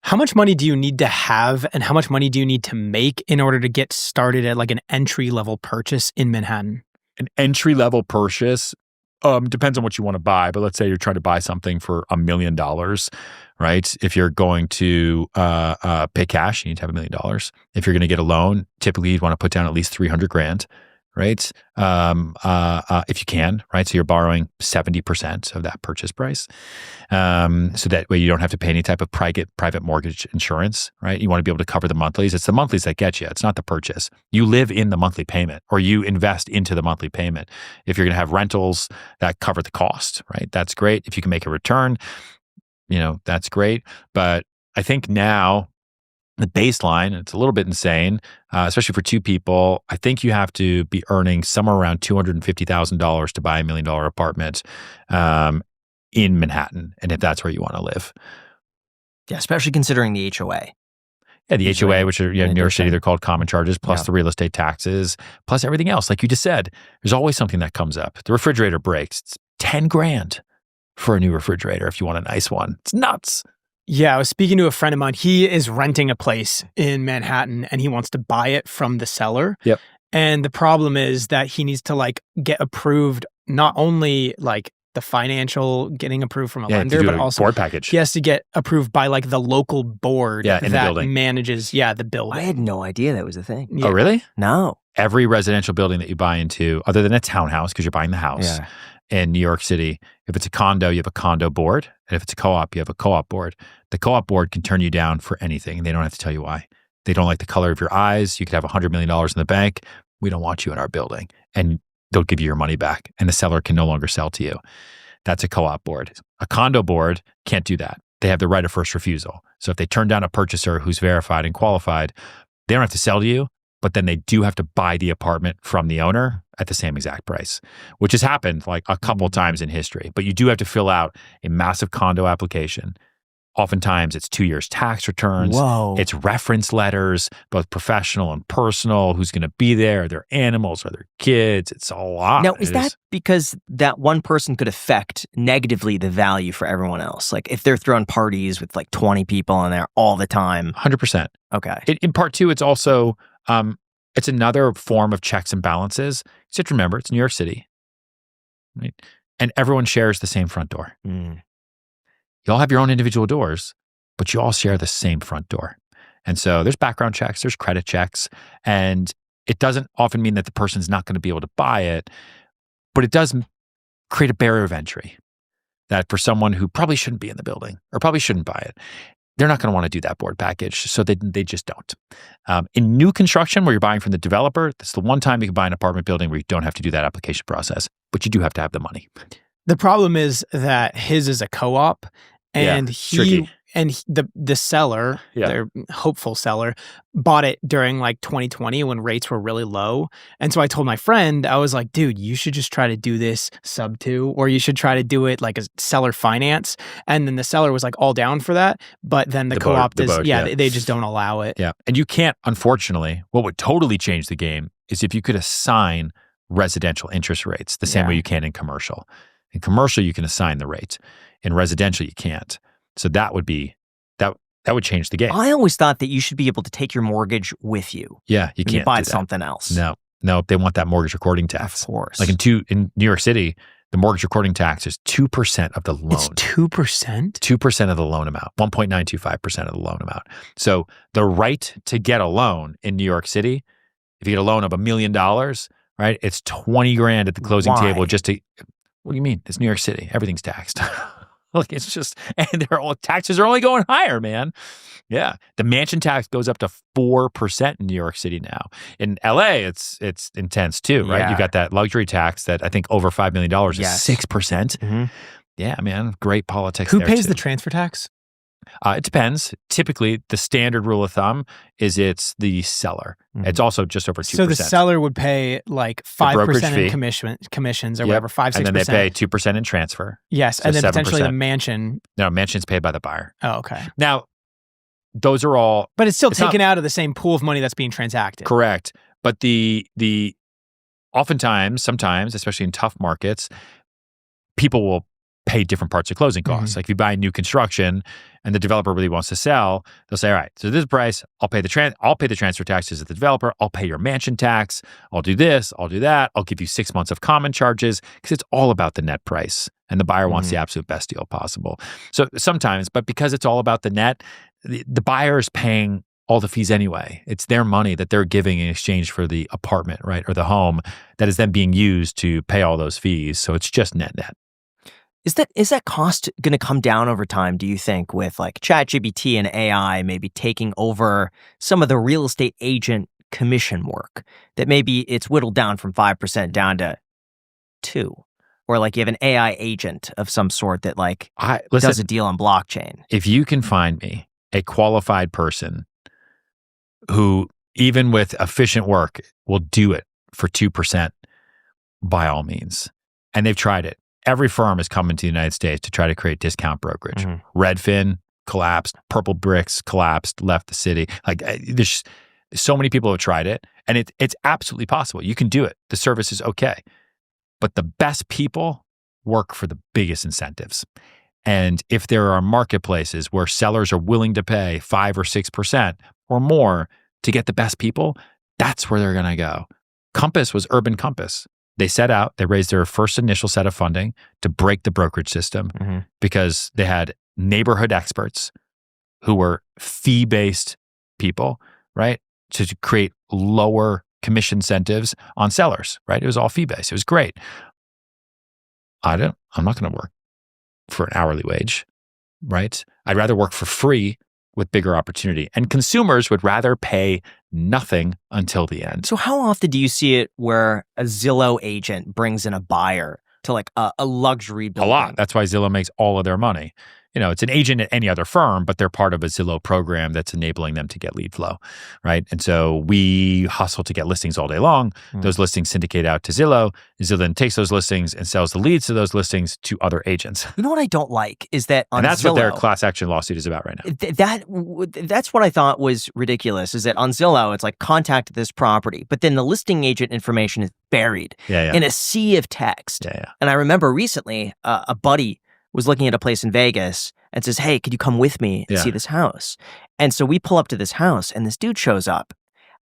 How much money do you need to have and how much money do you need to make in order to get started at like an entry-level purchase in Manhattan? An entry-level purchase depends on what you want to buy, but let's say you're trying to buy something for $1 million, right? If you're going to pay cash, you need to have $1 million. If you're going to get a loan, typically you'd want to put down at least 300 grand, right? If you can, right? So you're borrowing 70% of that purchase price. So that way you don't have to pay any type of private mortgage insurance, right? You want to be able to cover the monthlies. It's the monthlies that get you. It's not the purchase. You live in the monthly payment or you invest into the monthly payment. If you're going to have rentals that cover the cost, right? That's great. If you can make a return, that's great. But I think now the baseline, it's a little bit insane, especially for two people. I think you have to be earning somewhere around $250,000 to buy $1 million apartment in Manhattan, and if that's where you want to live. Yeah, especially considering the HOA. Yeah, the HOA, which are in New York City, they're called common charges, plus the real estate taxes, plus everything else. Like you just said, there's always something that comes up. The refrigerator breaks. It's 10 grand for a new refrigerator if you want a nice one. It's nuts. Yeah, I was speaking to a friend of mine. He is renting a place in Manhattan and he wants to buy it from the seller. Yep. And the problem is that he needs to like get approved, not only like the financial getting approved from a lender, but also board package. He has to get approved by like the local board in the that building. manages, the building. I had no idea that was a thing. Yeah. Oh, really? No. Every residential building that you buy into, other than a townhouse, because you're buying the house in New York City, if it's a condo, you have a condo board. And if it's a co-op, you have a co-op board. The co-op board can turn you down for anything. They don't have to tell you why. They don't like the color of your eyes. You could have $100 million in the bank. We don't want you in our building. And they'll give you your money back. And the seller can no longer sell to you. That's a co-op board. A condo board can't do that. They have the right of first refusal. So if they turn down a purchaser who's verified and qualified, they don't have to sell to you, but then they do have to buy the apartment from the owner at the same exact price, which has happened like a couple times in history. But you do have to fill out a massive condo application. Oftentimes it's 2 years tax returns. Whoa. It's reference letters, both professional and personal. Who's going to be there? Are there animals? Are there kids? It's a lot. Now, is that because that one person could affect negatively the value for everyone else? Like if they're throwing parties with like 20 people in there all the time? 100%. Okay. In part two, it's also, it's another form of checks and balances. You have to remember, it's New York City, right? And everyone shares the same front door. You all have your own individual doors, but you all share the same front door. And so there's background checks, there's credit checks, and it doesn't often mean that the person's not going to be able to buy it, but it does create a barrier of entry that for someone who probably shouldn't be in the building or probably shouldn't buy it, they're not going to want to do that board package. So they just don't. In new construction where you're buying from the developer, that's the one time you can buy an apartment building where you don't have to do that application process, but you do have to have the money. The problem is that his is a co-op and the seller, their hopeful seller, bought it during like 2020 when rates were really low. And so I told my friend, I was like, dude, you should just try to do this sub 2, or you should try to do it like a seller finance. And then the seller was like all down for that. But then the co-op they just don't allow it. Yeah. And you can't, unfortunately, what would totally change the game is if you could assign residential interest rates the same way you can in commercial. In commercial, you can assign the rate. In residential, you can't. So that would be, that would change the game. I always thought that you should be able to take your mortgage with you. Yeah, you can't buy do that. Something else. No, they want that mortgage recording tax. Of course. Like in New York City, the mortgage recording tax is 2% of the loan. It's 2%? 2% of the loan amount, 1.925% of the loan amount. So the right to get a loan in New York City, if you get a loan of $1 million, right, it's 20 grand at the closing table just to, what do you mean? It's New York City. Everything's taxed. Like it's just, and taxes are only going higher, man. Yeah. The mansion tax goes up to 4% in New York City now. In LA, it's intense too, right? Yeah. You got that luxury tax that I think over $5 million is 6%. Mm-hmm. Yeah, man. Great politics. Who there pays too. the transfer tax? It depends. Typically, the standard rule of thumb is it's the seller. Mm-hmm. It's also just over 2%. So the seller would pay like 5% in fee. commissions or whatever, 5-6%. And then they pay 2% in transfer. Yes, so and then 7%. potentially the mansion. No, mansion's paid by the buyer. Oh, okay. Now, those are all... But it's still taken out of the same pool of money that's being transacted. Correct. But the oftentimes, sometimes, especially in tough markets, people will pay different parts of closing costs. Like if you buy new construction and the developer really wants to sell, they'll say, all right, so this price, I'll pay the transfer taxes of the developer, I'll pay your mansion tax, I'll do this, I'll do that, I'll give you 6 months of common charges, because it's all about the net price. And the buyer wants the absolute best deal possible. So sometimes, but because it's all about the net, the buyer is paying all the fees anyway. It's their money that they're giving in exchange for the apartment, right? Or the home that is then being used to pay all those fees. So it's just net. Is that cost going to come down over time, do you think, with like ChatGPT and AI maybe taking over some of the real estate agent commission work, that maybe it's whittled down from 5% down to 2%? Or like you have an AI agent of some sort that like does a deal on blockchain. If you can find me a qualified person who, even with efficient work, will do it for 2%, by all means. And they've tried it. Every firm has come into the United States to try to create discount brokerage. Redfin collapsed, Purple Bricks collapsed, left the city. Like there's so many people have tried it, and it's absolutely possible. You can do it. The service is okay. But the best people work for the biggest incentives. And if there are marketplaces where sellers are willing to pay 5 or 6% or more to get the best people, that's where they're going to go. Compass was Urban Compass. They set out, they raised their first initial set of funding to break the brokerage system because they had neighborhood experts who were fee-based people, right? To create lower commission incentives on sellers, right? It was all fee-based. It was great. I'm not going to work for an hourly wage, right? I'd rather work for free with bigger opportunity. And consumers would rather pay nothing until the end. So how often do you see it where a Zillow agent brings in a buyer to like a luxury building? A lot. That's why Zillow makes all of their money. You know, it's an agent at any other firm, but they're part of a Zillow program that's enabling them to get lead flow, right? And so we hustle to get listings all day long. Those listings syndicate out to Zillow. Zillow then takes those listings and sells the leads to those listings to other agents. You know what I don't like is that on and that's Zillow, what their class action lawsuit is about right now. That's what I thought was ridiculous, is that on Zillow, it's like contact this property, but then the listing agent information is buried in a sea of text. And I remember recently a buddy was looking at a place in Vegas and says, hey, could you come with me and see this house? And so we pull up to this house and this dude shows up.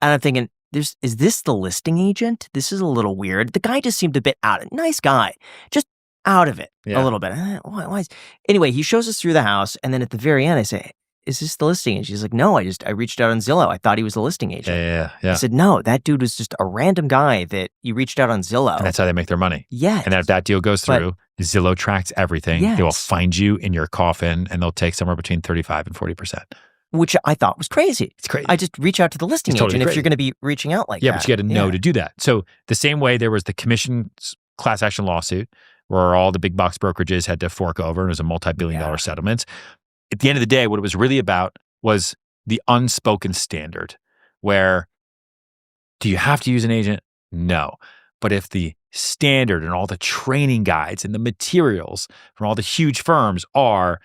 And I'm thinking, is this the listing agent? This is a little weird. The guy just seemed a bit nice guy, just out of it a little bit. Why anyway, he shows us through the house. And then at the very end, I say, is this the listing agent? She's like, no, I reached out on Zillow. I thought he was the listing agent. I said, no, that dude was just a random guy that you reached out on Zillow. And that's how they make their money. Yes. And then if that deal goes through, Zillow tracks everything. They will find you in your coffin and they'll take somewhere between 35 and 40%. Which I thought was crazy. It's crazy. I just reach out to the listing agent if you're going to be reaching out like that. Yeah, but you got to know to do that. So the same way there was the commission class action lawsuit where all the big box brokerages had to fork over, and it was a multi-billion-dollar settlement. At the end of the day, what it was really about was the unspoken standard, where do you have to use an agent? No. But if the standard and all the training guides and the materials from all the huge firms are,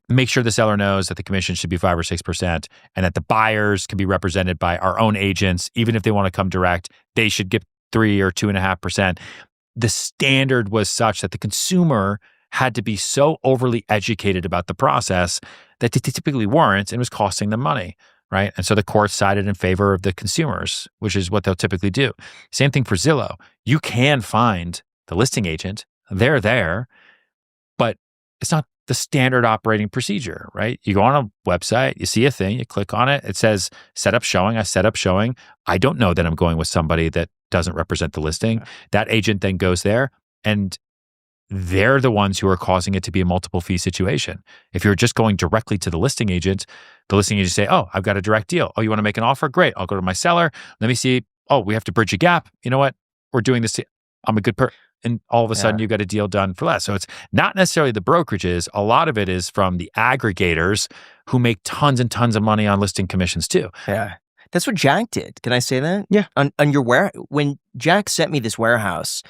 make sure the seller knows that the commission should be 5 or 6% and that the buyers can be represented by our own agents. Even if they want to come direct, they should get 3 or 2.5%. The standard was such that the consumer had to be so overly educated about the process that they typically weren't, and it was costing them money, right? And so the court sided in favor of the consumers, which is what they'll typically do. Same thing for Zillow. You can find the listing agent. They're there, but it's not the standard operating procedure, right? You go on a website, you see a thing, you click on it, it says set up showing, I set up showing. I don't know that I'm going with somebody that doesn't represent the listing. That agent then goes there and they're the ones who are causing it to be a multiple fee situation. If you're just going directly to the listing agent say, oh, I've got a direct deal. Oh, you want to make an offer? Great. I'll go to my seller. Let me see. Oh, we have to bridge a gap. You know what? We're doing this. I'm a good person. And all of a sudden you've got a deal done for less. So it's not necessarily the brokerages. A lot of it is from the aggregators who make tons and tons of money on listing commissions too. Yeah. That's what Jack did. Can I say that? Yeah. On your when Jack sent me this warehouse,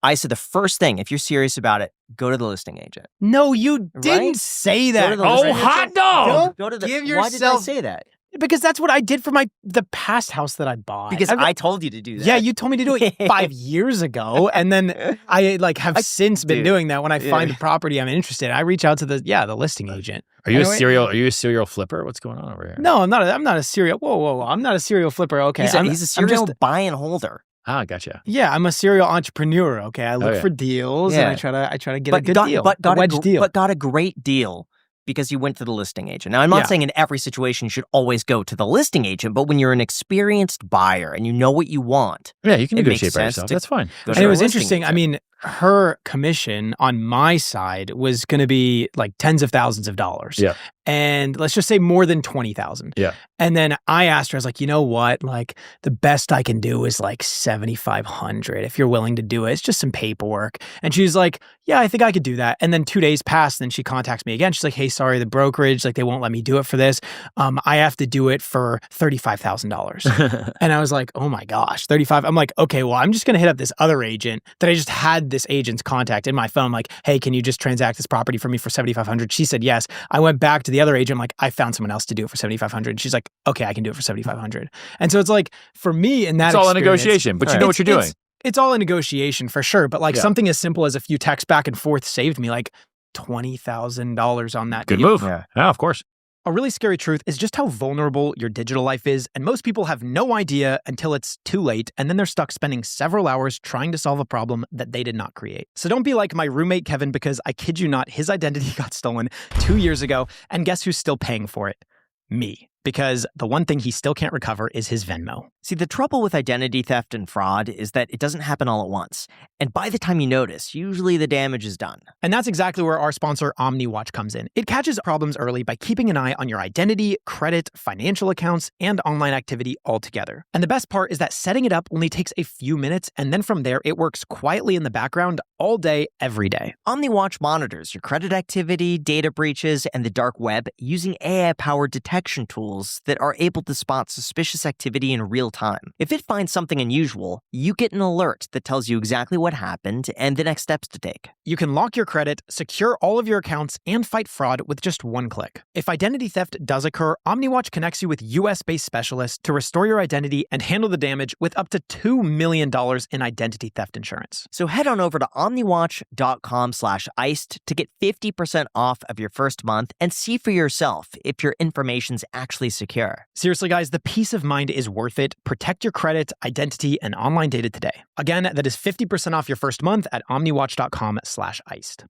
I said the first thing, if you're serious about it, go to the listing agent. No, you didn't say that. Oh, hot dog! Go to the, Give why did I yourself say that? Because that's what I did for the past house that I bought. Because I told you to do that. Yeah, you told me to do it 5 years ago, and then I have since been doing that. When I find a property I'm interested in, I reach out to the listing agent. Are you a serial flipper? What's going on over here? No, I'm not a serial. Whoa! I'm not a serial flipper. Okay, he's a serial buy and holder. Ah, gotcha. Yeah, I'm a serial entrepreneur. Okay, I look for deals and I try to get a good deal, a wedge deal. But got a great deal because you went to the listing agent. Now, I'm not saying in every situation you should always go to the listing agent, but when you're an experienced buyer and you know what you want, you can negotiate by yourself. That's fine. And it was interesting. Agent. I mean, her commission on my side was going to be like tens of thousands of dollars. Yeah. And let's just say more than 20,000. Yeah. And then I asked her, I was like, you know what? Like the best I can do is like 7,500 if you're willing to do it. It's just some paperwork. And she's like, yeah, I think I could do that. And then 2 days passed, and then she contacts me again. She's like, hey, sorry, the brokerage, like they won't let me do it for this. I have to do it for $35,000. And I was like, oh my gosh, 35. I'm like, okay, well, I'm just going to hit up this other agent that I just had this agent's contact in my phone. I'm like, hey, can you just transact this property for me for 7,500? She said yes. I went back to the other agent. I'm like, I found someone else to do it for 7,500. She's like, okay, I can do it for 7,500. And so it's like, for me in that it's all a negotiation, but you know what you're doing. It's all a negotiation for sure. But like something as simple as a few texts back and forth saved me like $20,000 on that deal. Good move. Yeah, of course. A really scary truth is just how vulnerable your digital life is, and most people have no idea until it's too late, and then they're stuck spending several hours trying to solve a problem that they did not create. So don't be like my roommate Kevin, because I kid you not, his identity got stolen 2 years ago, and guess who's still paying for it? Me. Because the one thing he still can't recover is his Venmo. See, the trouble with identity theft and fraud is that it doesn't happen all at once. And by the time you notice, usually the damage is done. And that's exactly where our sponsor, OmniWatch, comes in. It catches problems early by keeping an eye on your identity, credit, financial accounts, and online activity all together. And the best part is that setting it up only takes a few minutes, and then from there, it works quietly in the background all day, every day. OmniWatch monitors your credit activity, data breaches, and the dark web using AI-powered detection tools that are able to spot suspicious activity in real time. If it finds something unusual, you get an alert that tells you exactly what happened and the next steps to take. You can lock your credit, secure all of your accounts, and fight fraud with just one click. If identity theft does occur, OmniWatch connects you with US-based specialists to restore your identity and handle the damage with up to $2 million in identity theft insurance. So head on over to omniwatch.com/iced to get 50% off of your first month and see for yourself if your information's actually secure. Seriously, guys, the peace of mind is worth it. Protect your credit, identity, and online data today. Again, that is 50% off your first month at omniwatch.com/iced.